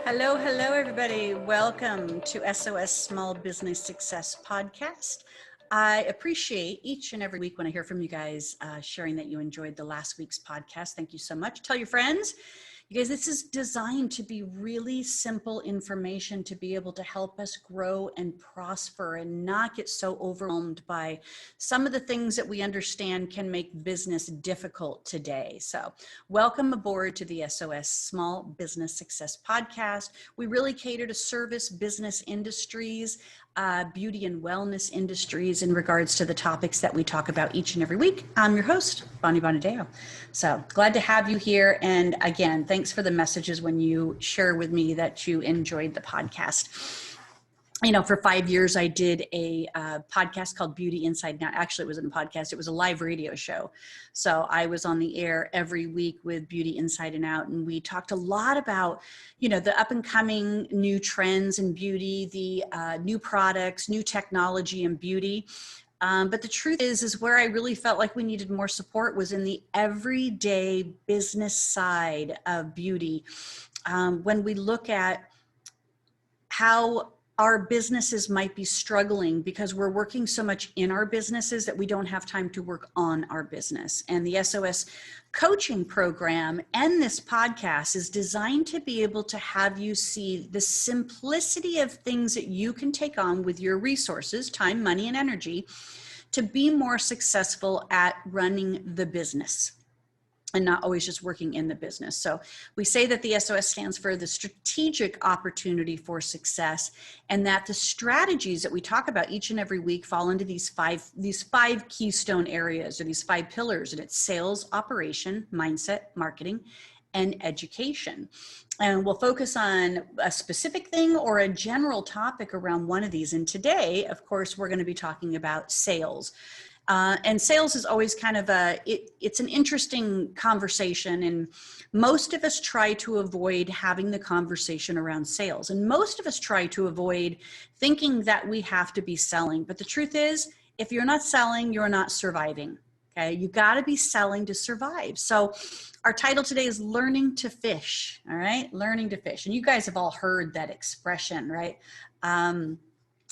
Hello, hello, everybody. Welcome to SOS Small Business Success Podcast. I appreciate each and every week when I hear from you guys sharing that you enjoyed the last week's podcast. Thank you so much. Tell your friends. You guys, this is designed to be really simple information to be able to help us grow and prosper and not get so overwhelmed by some of the things that we understand can make business difficult today. So welcome aboard to the SOS Small Business Success Podcast. We really cater to service business industries, beauty and wellness industries in regards to the topics that we talk about each and every week. I'm your host, Bonnie Bonadeo. So glad to have you here. And again, thanks for the messages when you share with me that you enjoyed the podcast. You know, for 5 years, I did a podcast called Beauty Inside Now. Actually, it wasn't a podcast. It was a live radio show. So I was on the air every week with Beauty Inside and Out. And we talked a lot about, you know, the up and coming new trends in beauty, the new products, new technology in beauty. But the truth is where I really felt like we needed more support was in the everyday business side of beauty. When we look at how our businesses might be struggling because we're working so much in our businesses that we don't have time to work on our business. And the SOS coaching program and this podcast is designed to be able to have you see the simplicity of things that you can take on with your resources, time, money, and energy to be more successful at running the business and not always just working in the business. So we say that the SOS stands for the strategic opportunity for success, and that the strategies that we talk about each and every week fall into these five keystone areas, or these 5 pillars, and it's sales, operation, mindset, marketing, and education. And we'll focus on a specific thing or a general topic around one of these. And today, of course, we're going to be talking about sales. And sales is always kind of it's an interesting conversation, and most of us try to avoid having the conversation around sales. And most of us try to avoid thinking that we have to be selling. But the truth is, if you're not selling, you're not surviving. Okay, you got to be selling to survive. So our title today is Learning to Fish. All right, learning to fish. And you guys have all heard that expression, right?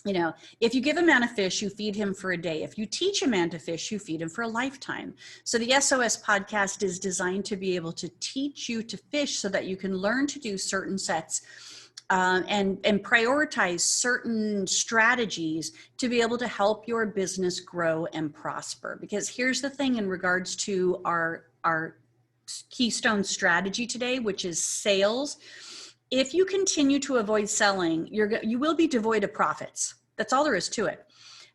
You know, if you give a man a fish, you feed him for a day. If you teach a man to fish, you feed him for a lifetime. So the SOS podcast is designed to be able to teach you to fish so that you can learn to do certain sets and prioritize certain strategies to be able to help your business grow and prosper. Because here's the thing in regards to our keystone strategy today, which is sales. If you continue to avoid selling, you will be devoid of profits. That's all there is to it.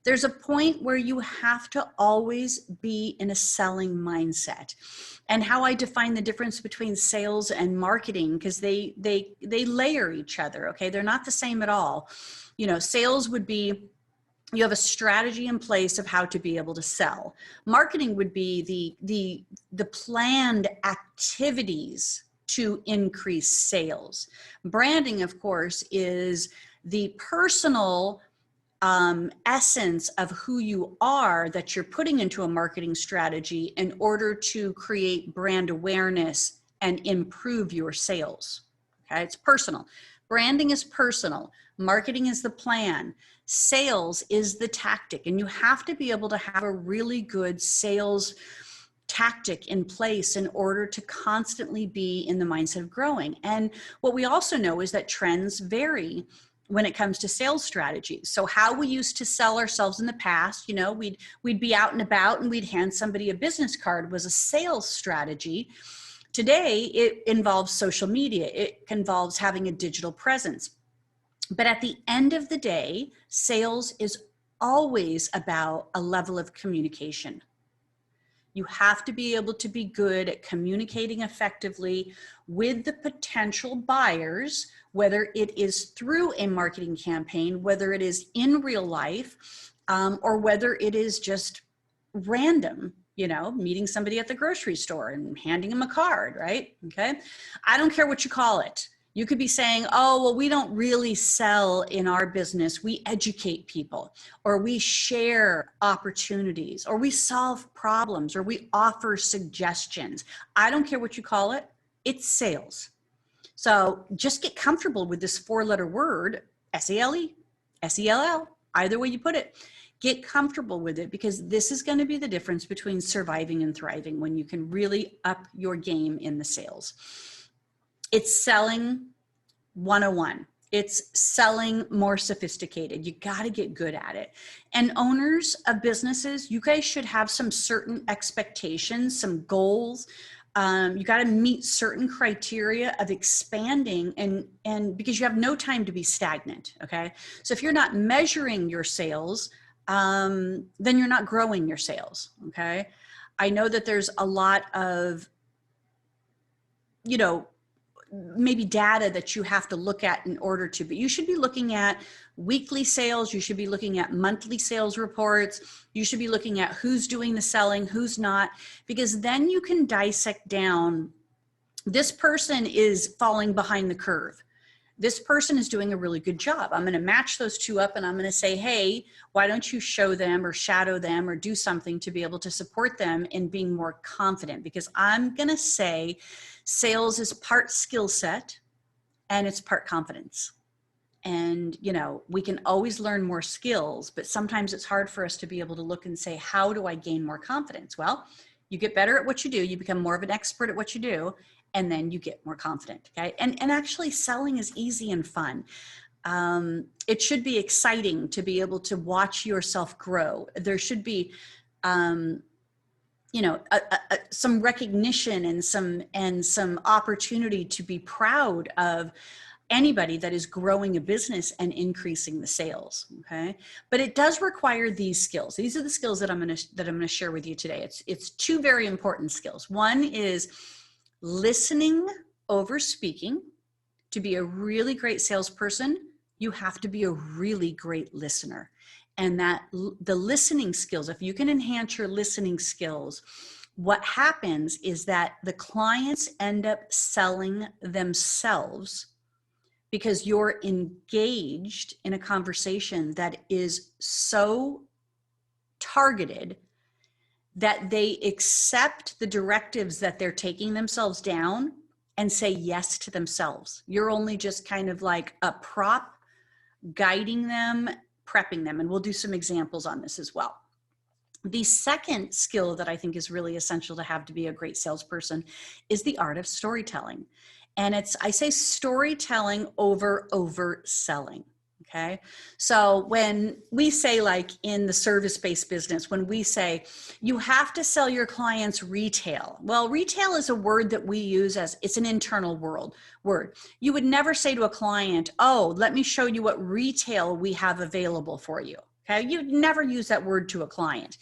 There's a point where you have to always be in a selling mindset. And how I define the difference between sales and marketing, because they layer each other, okay? They're not the same at all. You know, sales would be, you have a strategy in place of how to be able to sell. Marketing would be the planned activities to increase sales. Branding, of course, is the personal essence of who you are that you're putting into a marketing strategy in order to create brand awareness and improve your sales. Okay, it's personal. Branding is personal. Marketing is the plan. Sales is the tactic. And you have to be able to have a really good sales tactic in place in order to constantly be in the mindset of growing. And what we also know is that trends vary when it comes to sales strategies. So how we used to sell ourselves in the past, you know, we'd be out and about and we'd hand somebody a business card, was a sales strategy. Today, it involves social media. It involves having a digital presence. But at the end of the day, sales is always about a level of communication. You have to be able to be good at communicating effectively with the potential buyers, whether it is through a marketing campaign, whether it is in real life, or whether it is just random, you know, meeting somebody at the grocery store and handing them a card, right? Okay. I don't care what you call it. You could be saying, oh, well, we don't really sell in our business. We educate people, or we share opportunities, or we solve problems, or we offer suggestions. I don't care what you call it. It's sales. So just get comfortable with this 4-letter word, S-E-L-E, S-E-L-L, either way you put it. Get comfortable with it, because this is going to be the difference between surviving and thriving when you can really up your game in the sales. It's selling 101. It's selling more sophisticated. You got to get good at it. And owners of businesses, you guys should have some certain expectations, some goals. You got to meet certain criteria of expanding, and because you have no time to be stagnant. Okay. So if you're not measuring your sales, then you're not growing your sales. Okay. I know that there's a lot of, maybe data that you have to look at in order to, but you should be looking at weekly sales. You should be looking at monthly sales reports. You should be looking at who's doing the selling, who's not, because then you can dissect down, this person is falling behind the curve. This person is doing a really good job. I'm going to match those two up, and I'm going to say, hey, why don't you show them or shadow them or do something to be able to support them in being more confident? Because I'm going to say sales is part skill set and it's part confidence. And, we can always learn more skills, but sometimes it's hard for us to be able to look and say, how do I gain more confidence? Well, you get better at what you do. You become more of an expert at what you do. And then you get more confident, okay? And actually selling is easy and fun. It should be exciting to be able to watch yourself grow. There should be, some recognition and some opportunity to be proud of anybody that is growing a business and increasing the sales, okay? But it does require these skills. These are the skills that I'm going to share with you today. It's 2 very important skills. One is listening over speaking. To be a really great salesperson, you have to be a really great listener. And that the listening skills, if you can enhance your listening skills, what happens is that the clients end up selling themselves, because you're engaged in a conversation that is so targeted that they accept the directives that they're taking themselves down and say yes to themselves. You're only just kind of like a prop, guiding them, prepping them. And we'll do some examples on this as well. The second skill that I think is really essential to have to be a great salesperson is the art of storytelling. And I say storytelling over overselling. Okay. So when we say, like in the service-based business, when we say you have to sell your clients retail, well, retail is a word that we use as it's an internal word. You would never say to a client, oh, let me show you what retail we have available for you. Okay. You'd never use that word to a client,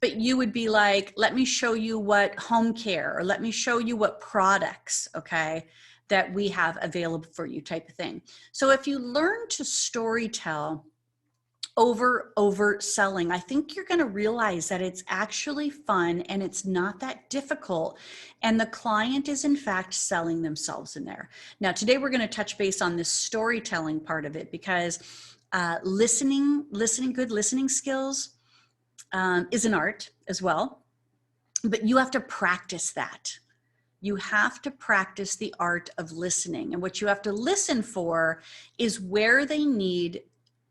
but you would be like, let me show you what home care, or let me show you what products, okay, that we have available for you, type of thing. So if you learn to storytell over selling, I think you're going to realize that it's actually fun and it's not that difficult. And the client is in fact selling themselves in there. Now, today we're going to touch base on this storytelling part of it, because good listening skills is an art as well, but you have to practice that. You have to practice the art of listening. And what you have to listen for is where they need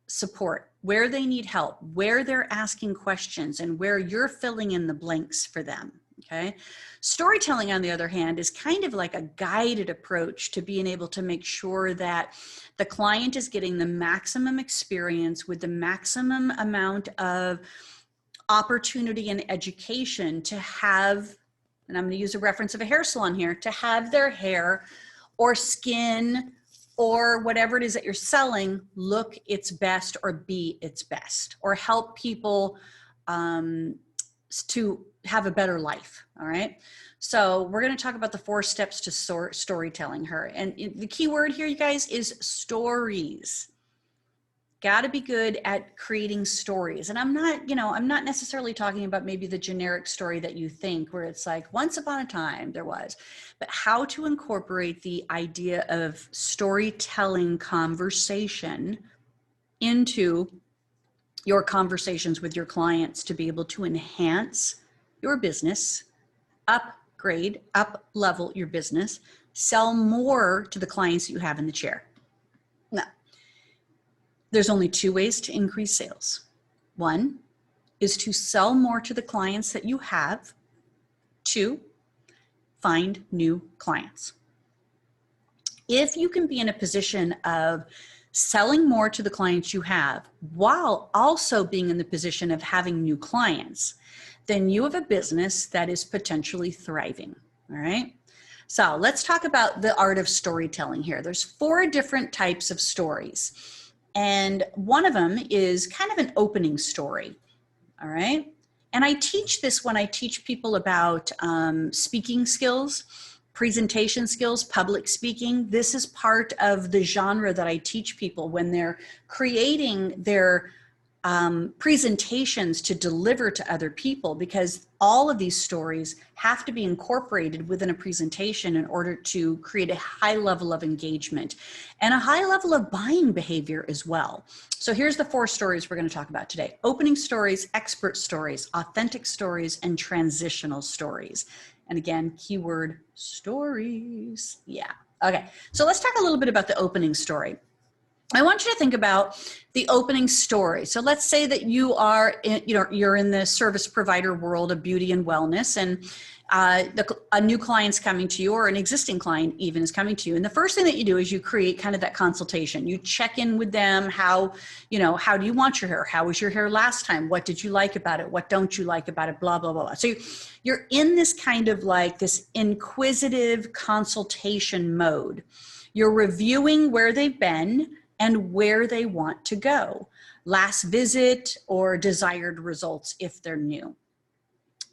support, where they need help, where they're asking questions, and where you're filling in the blanks for them. Okay. Storytelling, on the other hand, is kind of like a guided approach to being able to make sure that the client is getting the maximum experience with the maximum amount of opportunity and education to have, and I'm going to use a reference of a hair salon here, to have their hair or skin or whatever it is that you're selling look its best or be its best, or help people to have a better life. All right. So we're going to talk about the 4 steps to storytelling her. And the key word here, you guys, is stories. Got to be good at creating stories. And I'm not necessarily talking about maybe the generic story that you think, where it's like, once upon a time there was, but how to incorporate the idea of storytelling conversation into your conversations with your clients to be able to enhance your business, up upgrade, up level your business, sell more to the clients that you have in the chair. Now, there's only two ways to increase sales. One is to sell more to the clients that you have. Two, find new clients. If you can be in a position of selling more to the clients you have while also being in the position of having new clients, then you have a business that is potentially thriving. All right. So let's talk about the art of storytelling here. There's 4 different types of stories. And one of them is kind of an opening story. All right. And I teach this when I teach people about speaking skills, presentation skills, public speaking. This is part of the genre that I teach people when they're creating their presentations to deliver to other people, because all of these stories have to be incorporated within a presentation in order to create a high level of engagement and a high level of buying behavior as well. So here's the 4 stories we're going to talk about today: opening stories, expert stories, authentic stories, and transitional stories. And again, keyword stories. Yeah. Okay. So let's talk a little bit about the opening story. I want you to think about the opening story. So let's say that you are, you're in the service provider world of beauty and wellness, and a new client's coming to you, or an existing client even is coming to you. And the first thing that you do is you create kind of that consultation. You check in with them. How do you want your hair? How was your hair last time? What did you like about it? What don't you like about it? Blah, blah, blah, blah. So you're in this kind of like this inquisitive consultation mode. You're reviewing where they've been and where they want to go, last visit or desired results if they're new.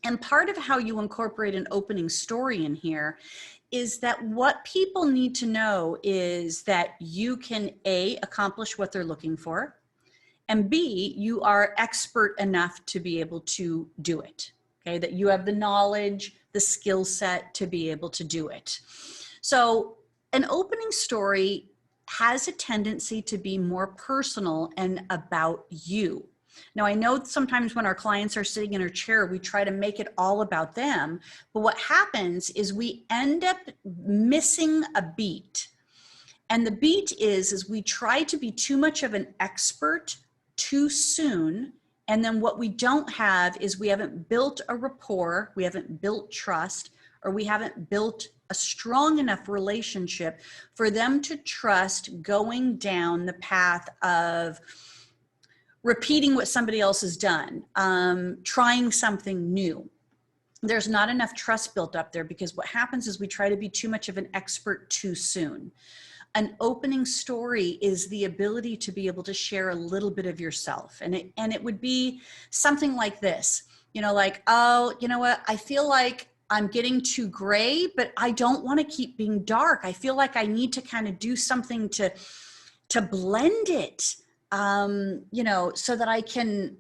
And part of how you incorporate an opening story in here is that what people need to know is that you can A, accomplish what they're looking for, and B, you are expert enough to be able to do it, okay? That you have the knowledge, the skill set to be able to do it. So an opening story has a tendency to be more personal and about you. Now, I know sometimes when our clients are sitting in our chair, we try to make it all about them, but what happens is we end up missing a beat. And the beat is we try to be too much of an expert too soon. And then what we don't have is we haven't built a rapport, we haven't built trust, or we haven't built a strong enough relationship for them to trust going down the path of repeating what somebody else has done, trying something new. There's not enough trust built up there, because what happens is we try to be too much of an expert too soon. An opening story is the ability to be able to share a little bit of yourself. And it would be something like this, like, oh, you know what? I feel like I'm getting too gray, but I don't want to keep being dark. I feel like I need to kind of do something to blend it, so that I can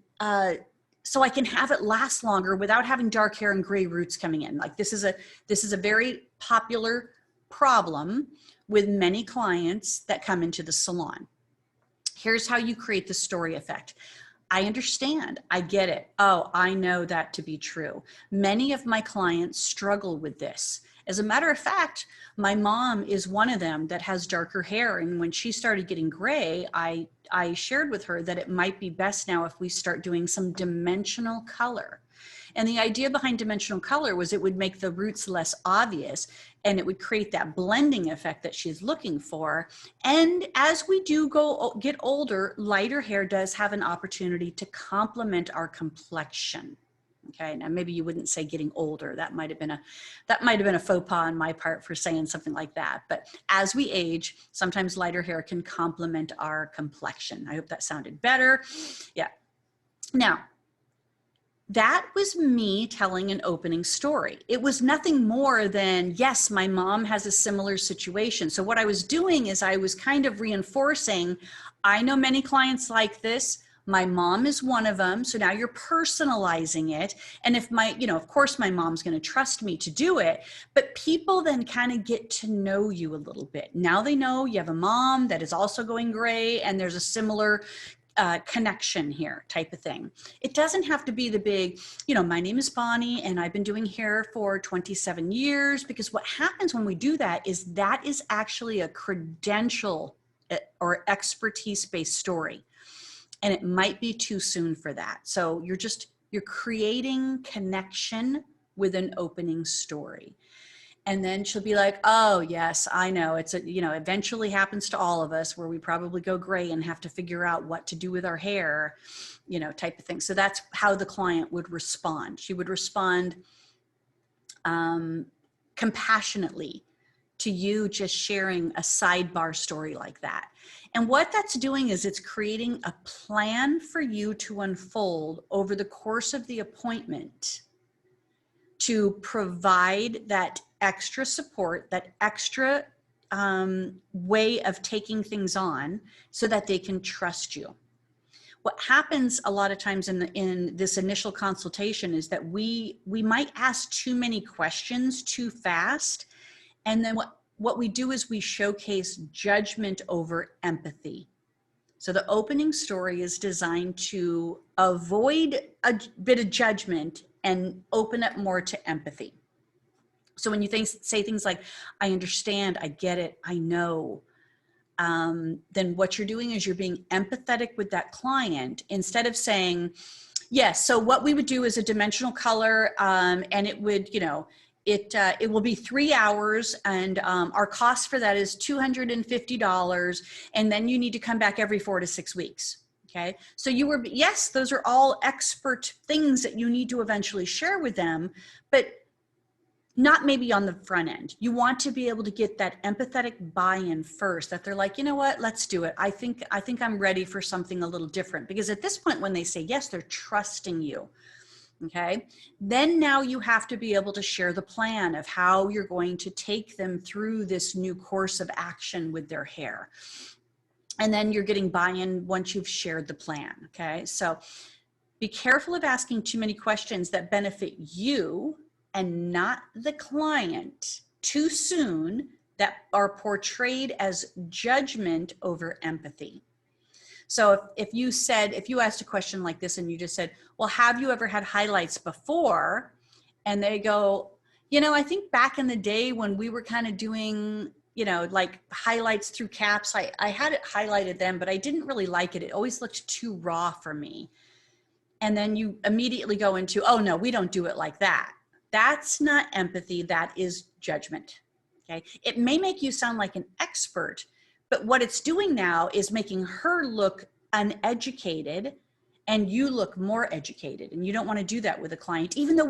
have it last longer without having dark hair and gray roots coming in. Like this is a very popular problem with many clients that come into the salon. Here's how you create the story effect. I understand. I get it. Oh, I know that to be true. Many of my clients struggle with this. As a matter of fact, my mom is one of them that has darker hair. And when she started getting gray, I shared with her that it might be best now if we start doing some dimensional color. And the idea behind dimensional color was it would make the roots less obvious, and it would create that blending effect that she's looking for. And as we do get older, lighter hair does have an opportunity to complement our complexion. Okay, now maybe you wouldn't say getting older. That might have been a faux pas on my part for saying something like that. But as we age, sometimes lighter hair can complement our complexion. I hope that sounded better. Yeah. Now, that was me telling an opening story. It was nothing more than, yes, my mom has a similar situation. So what I was doing is I was kind of reinforcing, I know many clients like this. My mom is one of them. So now you're personalizing it. And if of course my mom's going to trust me to do it, but people then kind of get to know you a little bit. Now they know you have a mom that is also going gray, and there's a similar connection here type of thing. It doesn't have to be the big, my name is Bonnie and I've been doing hair for 27 years, because what happens when we do that is actually a credential or expertise-based story. And it might be too soon for that. So you're creating connection with an opening story. And then she'll be like, oh, yes, I know. It's eventually happens to all of us, where we probably go gray and have to figure out what to do with our hair, type of thing. So that's how the client would respond. She would respond compassionately to you just sharing a sidebar story like that. And what that's doing is it's creating a plan for you to unfold over the course of the appointment to provide that extra support, that extra way of taking things on so that they can trust you. What happens a lot of times in this initial consultation is that we might ask too many questions too fast. And then what we do is we showcase judgment over empathy. So the opening story is designed to avoid a bit of judgment and open up more to empathy. So when you say things like, I understand, I get it, I know, then what you're doing is you're being empathetic with that client instead of saying, yes, so what we would do is a dimensional color, and it would, it will be 3 hours, and our cost for that is $250, and then you need to come back every 4 to 6 weeks. Okay, so yes, those are all expert things that you need to eventually share with them, but not maybe on the front end. You want to be able to get that empathetic buy-in first, that they're like, you know what, let's do it. I think I'm ready for something a little different, because at this point, when they say yes, they're trusting you. Okay, then now you have to be able to share the plan of how you're going to take them through this new course of action with their hair. And then you're getting buy-in once you've shared the plan. Okay, so be careful of asking too many questions that benefit you and not the client too soon, that are portrayed as judgment over empathy. So if you asked a question like this and you just said, well, have you ever had highlights before? And they go, I think back in the day when we were kind of doing, like highlights through caps, I had it highlighted then, but I didn't really like it. It always looked too raw for me. And then you immediately go into, oh no, we don't do it like that. That's not empathy, that is judgment. Okay. It may make you sound like an expert, but what it's doing now is making her look uneducated and you look more educated. And you don't want to do that with a client, even though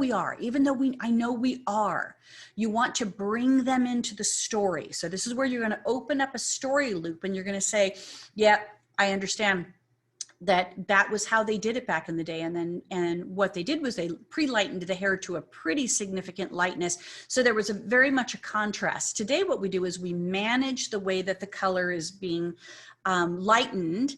I know we are. You want to bring them into the story. So this is where you're going to open up a story loop and you're going to say, yeah, I understand that was how they did it back in the day. And what they did was they pre-lightened the hair to a pretty significant lightness. So there was very much a contrast. Today, what we do is we manage the way that the color is being lightened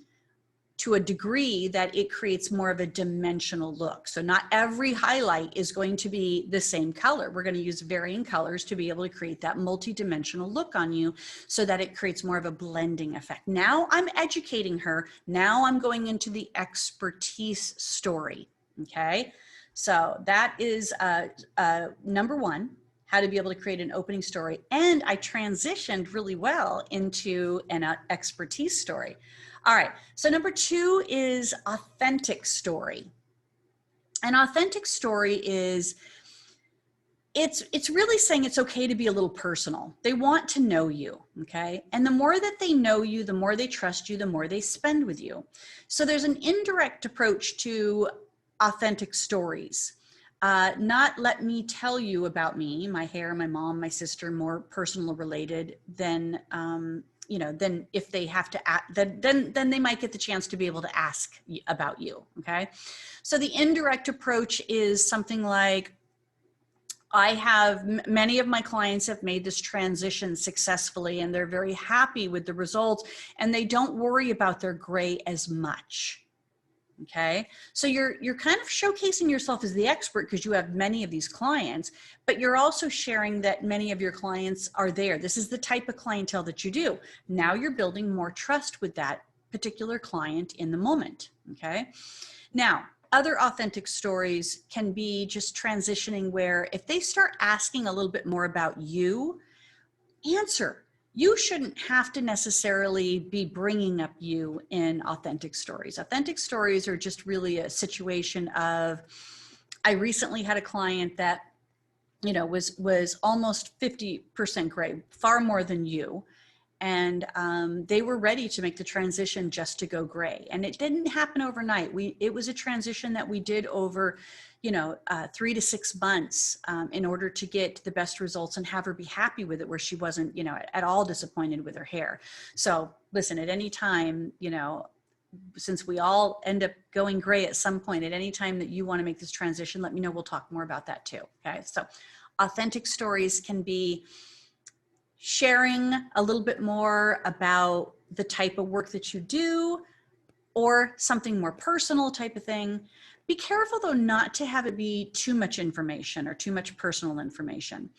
to a degree that it creates more of a dimensional look. So not every highlight is going to be the same color. We're going to use varying colors to be able to create that multi-dimensional look on you so that it creates more of a blending effect. Now I'm educating her. Now I'm going into the expertise story. Okay. So that is number one, how to be able to create an opening story. And I transitioned really well into an expertise story. All right, so number two is authentic story. An authentic story is, it's really saying it's okay to be a little personal. They want to know you, okay? And the more that they know you, the more they trust you, the more they spend with you. So there's an indirect approach to authentic stories. Not let me tell you about me, my hair, my mom, my sister, more personal related than, then if they have to, then they might get the chance to be able to ask about you, okay? So the indirect approach is something like, many of my clients have made this transition successfully and they're very happy with the results and they don't worry about their gray as much. Okay, so you're kind of showcasing yourself as the expert because you have many of these clients, but you're also sharing that many of your clients are there. This is the type of clientele that you do. Now you're building more trust with that particular client in the moment, okay? Now, other authentic stories can be just transitioning where if they start asking a little bit more about you, answer. You shouldn't have to necessarily be bringing up you in authentic stories. Authentic stories are just really a situation of, I recently had a client that, you know, was almost 50% gray, far more than you. And they were ready to make the transition just to go gray. And it didn't happen overnight. It was a transition that we did over, 3 to 6 months in order to get the best results and have her be happy with it, where she wasn't, at all disappointed with her hair. So listen, at any time, since we all end up going gray at some point, at any time that you want to make this transition, let me know. We'll talk more about that too. Okay. So authentic stories can be sharing a little bit more about the type of work that you do, or something more personal type of thing. Be careful though not to have it be too much information or too much personal information,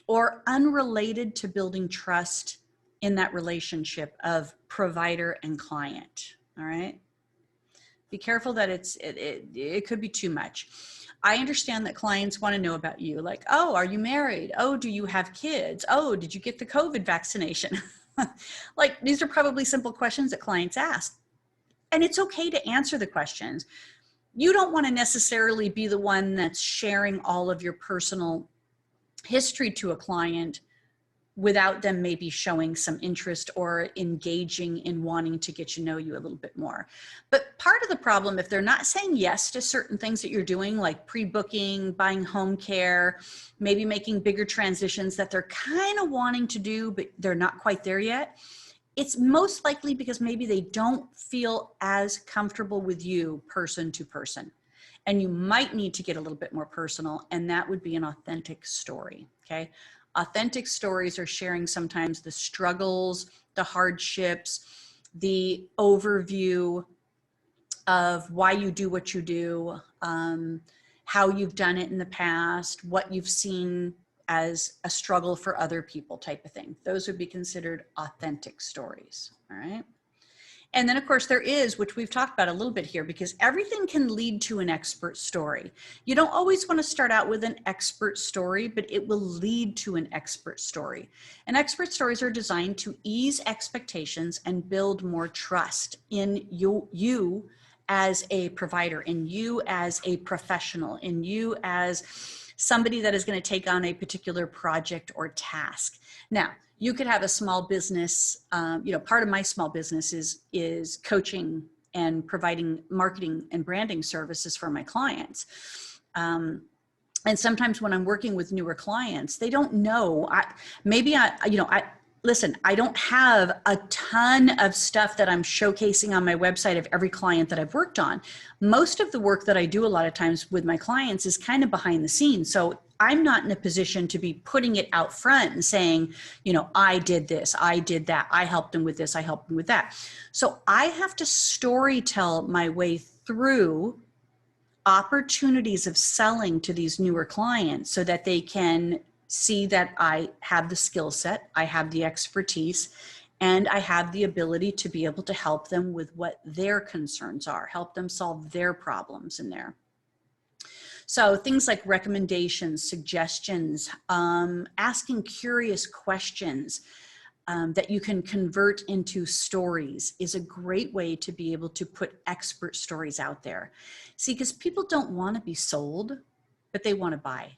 or unrelated to building trust in that relationship of provider and client. All right. Be careful that it could be too much. I understand that clients want to know about you, like, oh, are you married? Oh, do you have kids? Oh, did you get the COVID vaccination? Like, these are probably simple questions that clients ask. And it's okay to answer the questions. You don't want to necessarily be the one that's sharing all of your personal history to a client without them maybe showing some interest or engaging in wanting to get to know you a little bit more. But part of the problem, if they're not saying yes to certain things that you're doing, like pre-booking, buying home care, maybe making bigger transitions that they're kind of wanting to do, but they're not quite there yet, it's most likely because maybe they don't feel as comfortable with you person to person. And you might need to get a little bit more personal, and that would be an authentic story, okay? Authentic stories are sharing sometimes the struggles, the hardships, the overview of why you do what you do, how you've done it in the past, what you've seen as a struggle for other people type of thing. Those would be considered authentic stories, all right? And then of course there is, which we've talked about a little bit here, because everything can lead to an expert story. You don't always want to start out with an expert story, but it will lead to an expert story. And expert stories are designed to ease expectations and build more trust in you as a provider, in you as a professional, in you as somebody that is going to take on a particular project or task. Now, you could have a small business, part of my small business is coaching and providing marketing and branding services for my clients. And sometimes when I'm working with newer clients, they don't know, listen, I don't have a ton of stuff that I'm showcasing on my website of every client that I've worked on. Most of the work that I do a lot of times with my clients is kind of behind the scenes. So I'm not in a position to be putting it out front and saying, I did this, I did that, I helped them with this, I helped them with that. So I have to story tell my way through opportunities of selling to these newer clients so that they can see that I have the skill set, I have the expertise, and I have the ability to be able to help them with what their concerns are, help them solve their problems in there. So things like recommendations, suggestions, asking curious questions that you can convert into stories is a great way to be able to put expert stories out there. See, because people don't want to be sold, but they want to buy.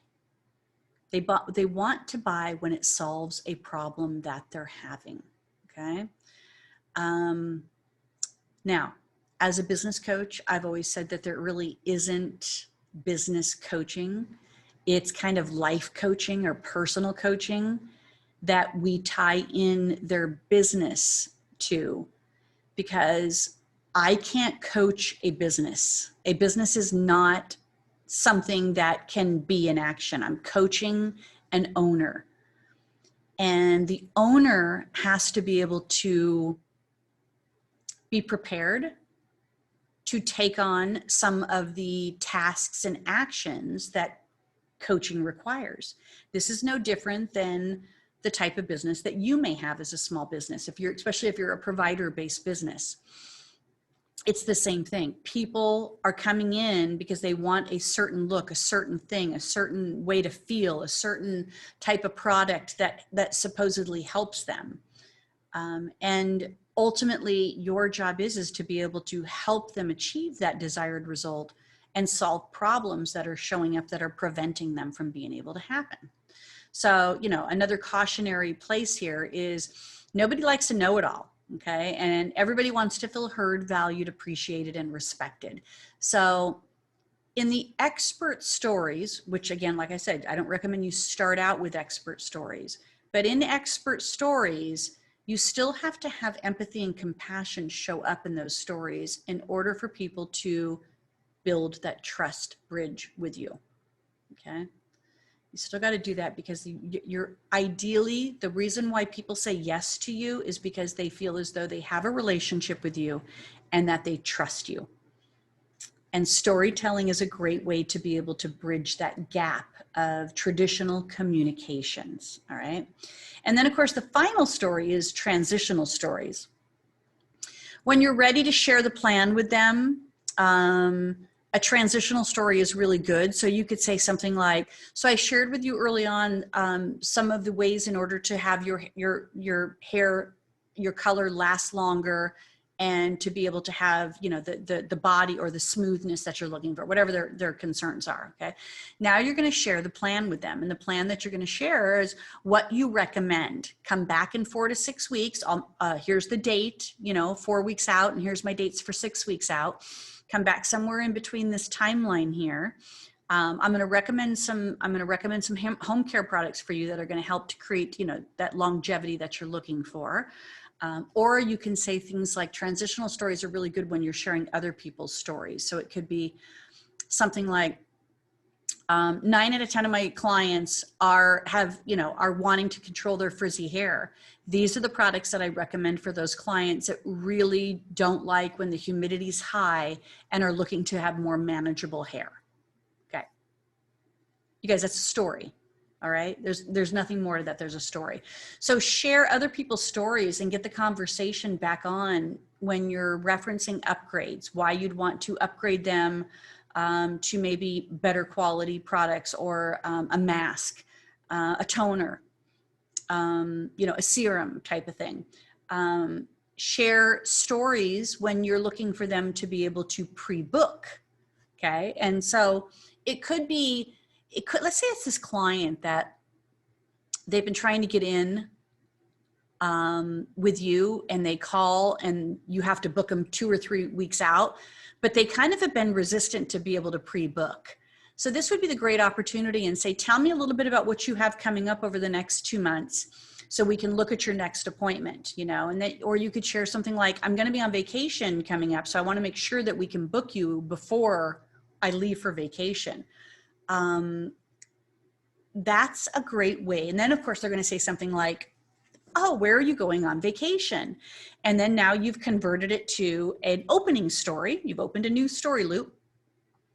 They want to buy when it solves a problem that they're having, okay? Now, as a business coach, I've always said that there really isn't business coaching. It's kind of life coaching or personal coaching that we tie in their business to, because I can't coach a business. A business is not something that can be in action. I'm coaching an owner, and the owner has to be able to be prepared to take on some of the tasks and actions that coaching requires. This is no different than the type of business that you may have as a small business. Especially if you're a provider-based business, it's the same thing. People are coming in because they want a certain look, a certain thing, a certain way to feel, a certain type of product that supposedly helps them. And ultimately, your job is to be able to help them achieve that desired result and solve problems that are showing up that are preventing them from being able to happen. So, another cautionary place here is nobody likes to know it all. Okay. And everybody wants to feel heard, valued, appreciated, and respected. So in the expert stories, which again, like I said, I don't recommend you start out with expert stories, but in expert stories, you still have to have empathy and compassion show up in those stories in order for people to build that trust bridge with you. Okay. You still got to do that because you're ideally, the reason why people say yes to you is because they feel as though they have a relationship with you and that they trust you. And storytelling is a great way to be able to bridge that gap of traditional communications. All right. And then of course, the final story is transitional stories. When you're ready to share the plan with them, a transitional story is really good. So you could say something like, so I shared with you early on some of the ways in order to have your hair, your color last longer and to be able to have, the body or the smoothness that you're looking for, whatever their concerns are. Okay. Now you're going to share the plan with them. And the plan that you're going to share is what you recommend. Come back in 4 to 6 weeks. Here's the date, 4 weeks out, and here's my dates for 6 weeks out. Come back somewhere in between this timeline here. I'm going to recommend some home care products for you that are going to help to create, that longevity that you're looking for. Or you can say things like transitional stories are really good when you're sharing other people's stories. So it could be something like 9 out of 10 of my clients are wanting to control their frizzy hair. These are the products that I recommend for those clients that really don't like when the humidity's high and are looking to have more manageable hair. Okay. You guys, that's a story. All right. There's nothing more to that. There's a story. So share other people's stories and get the conversation back on when you're referencing upgrades, why you'd want to upgrade them to maybe better quality products or a mask, a toner, a serum type of thing. Share stories when you're looking for them to be able to pre-book. Okay. And so let's say it's this client that they've been trying to get in with you and they call and you have to book them 2 or 3 weeks out, but they kind of have been resistant to be able to pre-book. So this would be the great opportunity and say, tell me a little bit about what you have coming up over the next 2 months so we can look at your next appointment, or you could share something like, I'm going to be on vacation coming up, so I want to make sure that we can book you before I leave for vacation. That's a great way. And then of course they're going to say something like, oh, where are you going on vacation? And then now you've converted it to an opening story. You've opened a new story loop.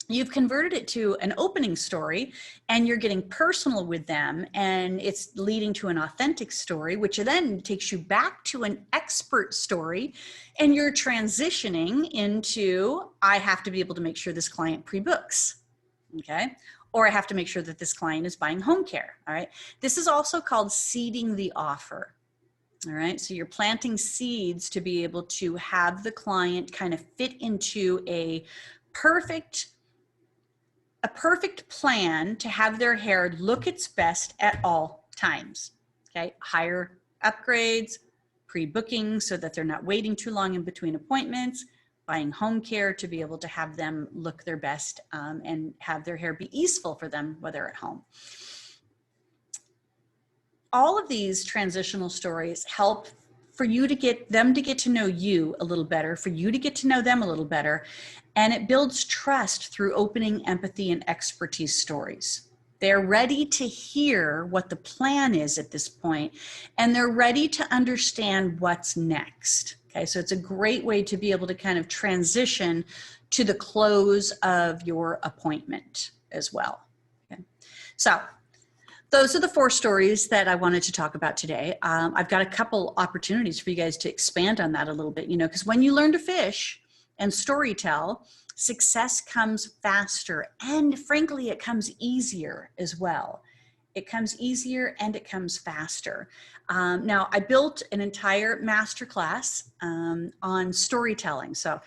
You've converted it to an opening story and you're getting personal with them and it's leading to an authentic story, which then takes you back to an expert story and you're transitioning into, I have to be able to make sure this client pre-books. Okay. Or I have to make sure that this client is buying home care. All right. This is also called seeding the offer. All right. So you're planting seeds to be able to have the client kind of fit into a perfect plan to have their hair look its best at all times. Okay. Higher upgrades, pre-booking so that they're not waiting too long in between appointments, buying home care to be able to have them look their best and have their hair be easeful for them while they're at home. All of these transitional stories help for you to get them to get to know you a little better, for you to get to know them a little better. And it builds trust through opening empathy and expertise stories. They're ready to hear what the plan is at this point, and they're ready to understand what's next. Okay, so it's a great way to be able to kind of transition to the close of your appointment as well. Okay. So those are the 4 stories that I wanted to talk about today. I've got a couple opportunities for you guys to expand on that a little bit, because when you learn to fish and storytell, success comes faster, and frankly, it comes easier as well. It comes easier and it comes faster. Now, I built an entire masterclass on storytelling. So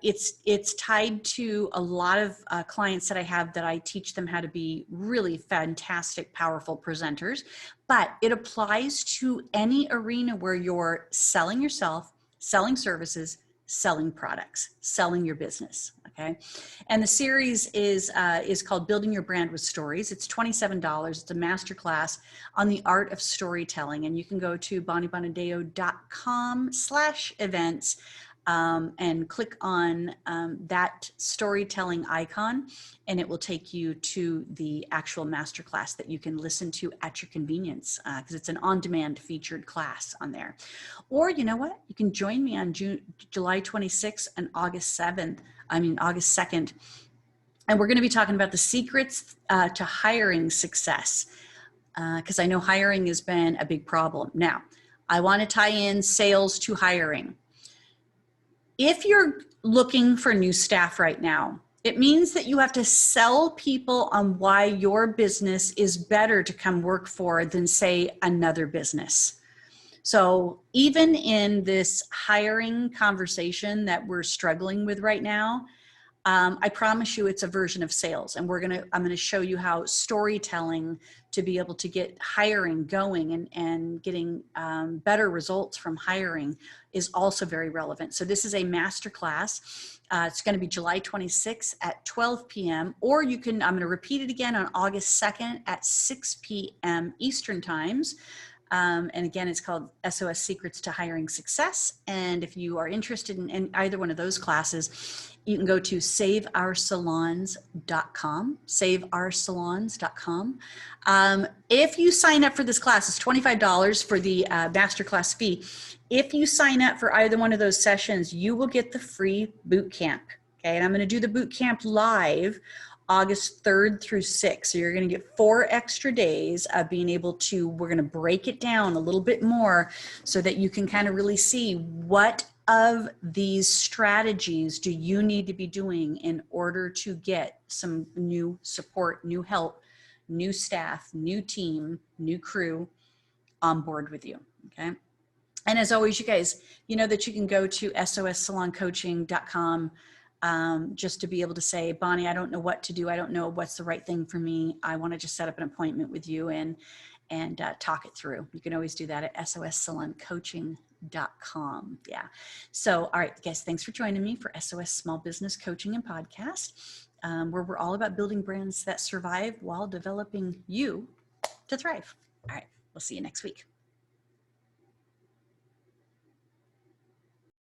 it's tied to a lot of clients that I have that I teach them how to be really fantastic, powerful presenters. But it applies to any arena where you're selling yourself, selling services, selling products, selling your business. Okay. And the series is called Building Your Brand with Stories. It's $27. It's a masterclass on the art of storytelling. And you can go to bonniebonadeo.com/events and click on that storytelling icon, and it will take you to the actual masterclass that you can listen to at your convenience, because it's an on-demand featured class on there. Or you know what? You can join me on July 26th and August 2nd, and we're going to be talking about the secrets to hiring success, because I know hiring has been a big problem. Now, I want to tie in sales to hiring. If you're looking for new staff right now, it means that you have to sell people on why your business is better to come work for than, say, another business. So even in this hiring conversation that we're struggling with right now, I promise you it's a version of sales, and I'm going to show you how storytelling to be able to get hiring going and getting better results from hiring is also very relevant. So this is a masterclass. It's going to be July 26th at 12 p.m. Or I'm going to repeat it again on August 2nd at 6 p.m. Eastern times. And again, it's called SOS Secrets to Hiring Success. And if you are interested in either one of those classes, you can go to saveoursalons.com, saveoursalons.com. If you sign up for this class, it's $25 for the masterclass fee. If you sign up for either one of those sessions, you will get the free boot camp. Okay, and I'm going to do the boot camp live August 3rd through 6th. So you're going to get 4 extra days of being able to, we're going to break it down a little bit more so that you can kind of really see what of these strategies do you need to be doing in order to get some new support, new help, new staff, new team, new crew on board with you. Okay. And as always, you guys, you know that you can go to sossaloncoaching.com just to be able to say, Bonnie, I don't know what to do. I don't know what's the right thing for me. I want to just set up an appointment with you and talk it through. You can always do that at sossaloncoaching.com. Yeah. So, all right, guys, thanks for joining me for SOS Small Business Coaching and Podcast, where we're all about building brands that survive while developing you to thrive. All right, we'll see you next week.